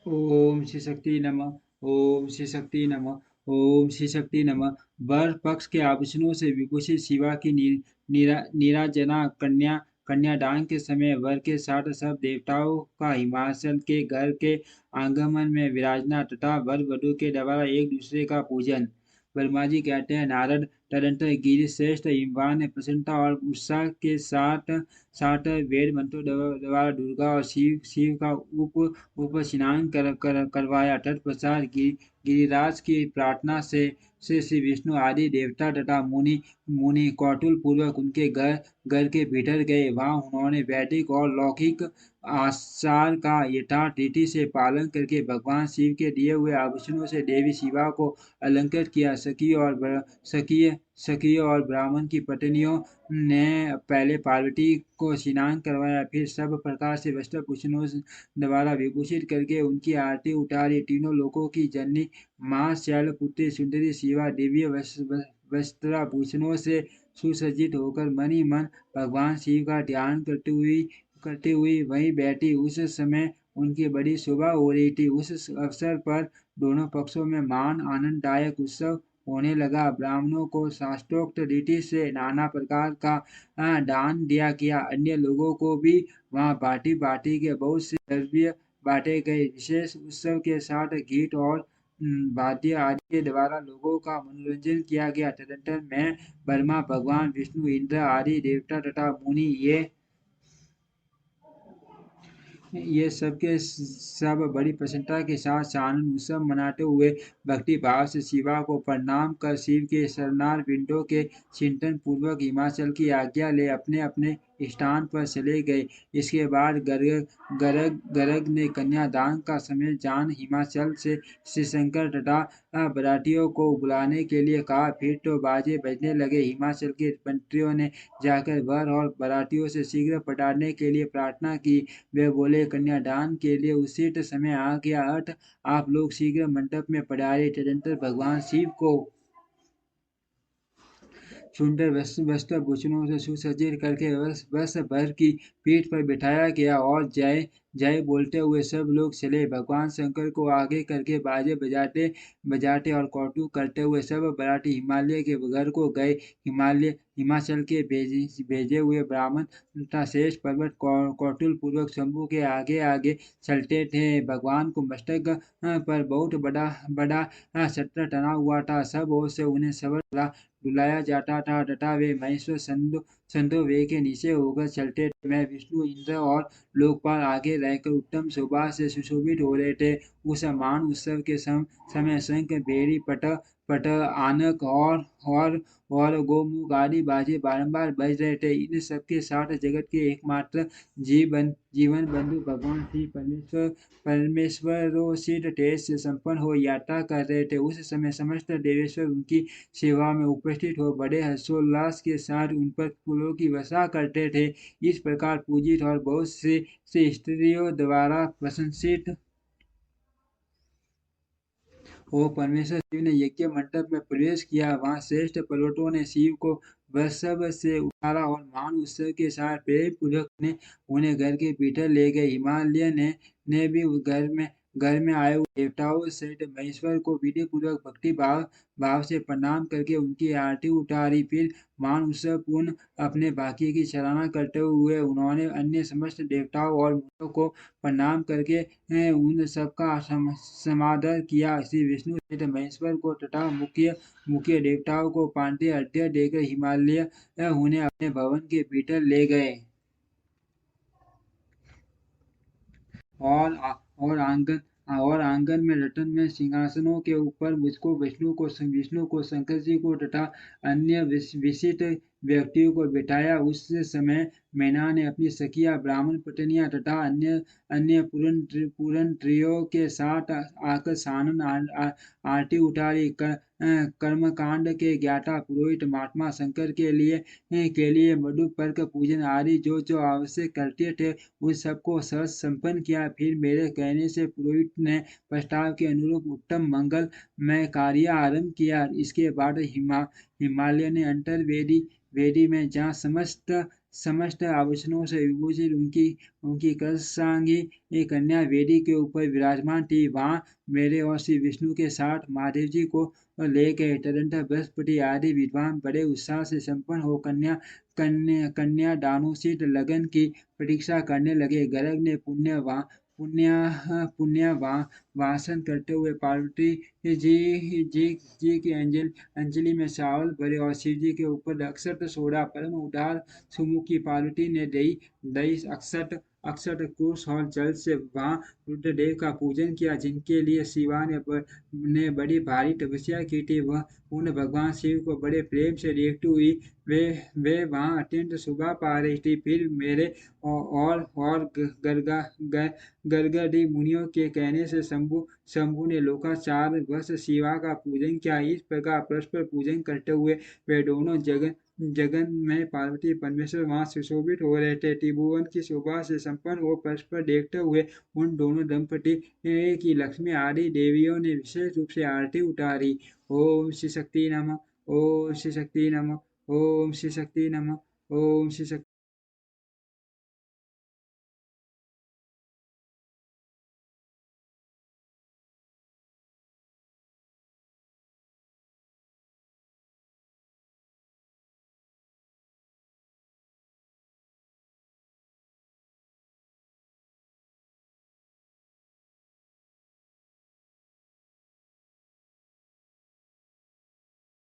ओम श्री शक्ति नमः। ओम श्री शक्ति नमः। ओम श्री शक्ति नमः। वर पक्ष के आभूषणों से विभूषित शिवा की नीराजना कन्यादान के समय वर के साथ सब देवताओं का हिमाचल के घर के आंगन में विराजना तथा वर वधु के द्वारा एक दूसरे का पूजन। वर्मा जी कहते हैं, नारद तदंतर गिरि श्रेष्ठ हिमवान ने प्रसन्नता और उत्साह के साथ साथ वेद मंत्रों द्वारा दुर्गा और शिव का उप स्नान करवाया। तत्पश्चात गिरिराज की प्रार्थना से श्री विष्णु आदि देवता तथा मुनि मुनि कौतूल पूर्वक उनके घर के भीतर गए। वहां उन्होंने वैदिक और लौकिक आचार का यथार्थ रीति से पालन करके भगवान शिव के दिए हुए आभूषणों से देवी शिवा को अलंकृत किया। सखी और ब्राह्मण की पत्नियों ने पहले पार्वती को स्नान करवाया, फिर सब प्रकार से वस्त्र भूषणों द्वारा विभूषित करके उनकी आरती उतारी। तीनों लोकों की जननी मां शैलपुत्री सुंदरी शिवा दिव्य वस्त्राभूषणों से सुसज्जित होकर मन ही मन भगवान शिव का ध्यान करते हुई वहीं बैठी। उस समय उनकी बड़ी शोभा हो रही थी। उस अवसर पर दोनों पक्षों में मान आनंददायक उत्सव होने लगा। ब्राह्मणों को शास्त्रोक्त रीति से नाना प्रकार का दान दिया गया। अन्य लोगों को भी वहाँ भांति भांति के बहुत से द्रव्य बांटे गए। विशेष उत्सव के साथ गीत और वाद्य आदि के द्वारा लोगों का मनोरंजन किया गया। तदनंतर मैं ब्रह्मा, भगवान विष्णु, इंद्र आदि देवता तथा मुनि ये सब के सब बड़ी प्रसन्नता के साथ सानंद उत्सव मनाते हुए भक्ति भाव से शिवा को प्रणाम कर शिव के शरणार बिंदों के चिंतन पूर्वक हिमाचल की आज्ञा ले अपने अपने स्थान पर चले गए। इसके बाद गर्ग गर्ग ने कन्यादान का समय जान हिमाचल से श्री शंकर तथा बरातियों को बुलाने के लिए कहा। फिर तो बाजे बजने लगे। हिमाचल के मंत्रियों ने जाकर वर और बरातियों से शीघ्र पधारने के लिए प्रार्थना की। वे बोले, कन्यादान के लिए उचित समय आ गया, अतः आप लोग शीघ्र मंडप में पधारे। तदनंतर भगवान शिव को सुंदर वस्त्र भूषणों से सुसज्जित करके वर्ष भर की पीठ पर बिठाया गया और जय जय बोलते हुए सब लोग चले। भगवान शंकर को आगे करके बाजे बजाते बजाते और कौतुक करते हुए सब बराती हिमालय के घर को गए। हिमाचल के भेजे हुए ब्राह्मण तथा श्रेष्ठ पर्वत कौतुल पूर्वक शंभु के आगे आगे चलते थे। भगवान को मस्तक पर बहुत बड़ा बड़ा छत्र टना हुआ था। सब ओर से उन्हें सबर बुलाया जाता था तथा वे महेश्वर संदो वे के नीचे होकर चलते थे। मैं विष्णु, इंद्र और लोकपाल आगे रहकर उत्तम शोभा से सुशोभित हो रहे थे। उस महान उत्सव के समय शंख, बेरी, पट आनक और गोमुख आदि बाजे बारंबार बज रहे थे। इन सबके साथ जगत के एकमात्र जीवन बंधु भगवान श्री परमेश्वरोचित तेज से संपन्न हो यात्रा कर रहे थे। उस समय समस्त देवेश्वर उनकी सेवा में उपस्थित हो बड़े हर्षोल्लास के साथ उन पर फूलों की वर्षा करते थे। इस प्रकार पूजित और बहुत से स्त्रियों द्वारा प्रशंसित वो परमेश्वर शिव ने यज्ञ मंडप में प्रवेश किया। वहां श्रेष्ठ पर्वतों ने शिव को वृषभ से उतारा और महान उत्सव के साथ प्रेम पूर्वक ने उन्हें घर के भीतर ले गए। हिमालय ने भी घर में आए हुए देवताओं सहित महेश्वर को विधि पूर्वक भक्ति भाव से प्रणाम करके उनकी आरती उतारी। फिर महान उत्सव पूर्ण अपने भाग्य की सराहना करते हुए उन्होंने अन्य समस्त देवताओं और मुनियों को प्रणाम करके उन सबका समादर किया। श्री विष्णु सहित महेश्वर को तथा मुख्य मुख्य देवताओं को पांडे अर्घ्य देकर हिमालय उन्हें अपने भवन के भीतर ले गए और आंगन में रतन में सिंहासनों के ऊपर मुझको विष्णु को शंकर जी को तथा अन्य विशिष्ट व्यक्तियों को बिठाया। उस समय मैना ने अपनी सखिया ब्राह्मण पत्नियां तथा अन्य अन्य पूरन त्रियों के साथ आकर सानन आरती उतारी। कर्मकांड के ज्ञाता पुरोहित महात्मा शंकर के लिए मधुपर्क पूजन आदि जो जो आवश्यक करते थे उन सबको सहज संपन्न किया। फिर मेरे कहने से पुरोहित ने प्रस्ताव के अनुरूप उत्तम मंगल में कार्य आरंभ किया। इसके बाद हिमालय ने अंतर्वेदी वेदी में जहाँ समस्त आभूषणों से विभूषित उनकी उनकी कर्सांगी एक कन्या वेदी के ऊपर विराजमान थी। वहाँ मेरे और श्री विष्णु के साथ महादेव जी को ले गए। तदनंतर बृहस्पति आदि विद्वान बड़े उत्साह से संपन्न हो कन्या दानोचित लगन की प्रतीक्षा करने लगे। गर्ग ने पुण्य पुण्य वासन करते हुए पार्वती जी की अंजलि में चावल भरे और शिव जी के ऊपर अक्षत सोड़ा। परम उदार सुमुखी पार्वती ने दही दही अक्षत कोष और जल से वहाँ रुद्रदेव का पूजन किया, जिनके लिए शिवा ने बड़ी भारी तपस्या की थी। वह उन भगवान शिव को बड़े प्रेम से देखती हुई वे वे वहाँ अत्यंत शोभा पा रही थी। फिर मेरे और गरगदी मुनियों के कहने से शंभु ने लोकाचार वश शिवा का पूजन किया। इस प्रकार परस्पर पूजन करते हुए वे दोनों जगन में पार्वती परमेश्वर वहाँ सुशोभित हो रहे थे। त्रिभुवन की शोभा से संपन्न हो परस्पर देखते हुए उन दोनों दंपति की लक्ष्मी आदि देवियों ने विशेष रूप से आरती उतारी। ओम श्री शक्ति नमः। ओम श्री शक्ति नमः। ओम श्री शक्ति नमः। ओम श्री शक्ति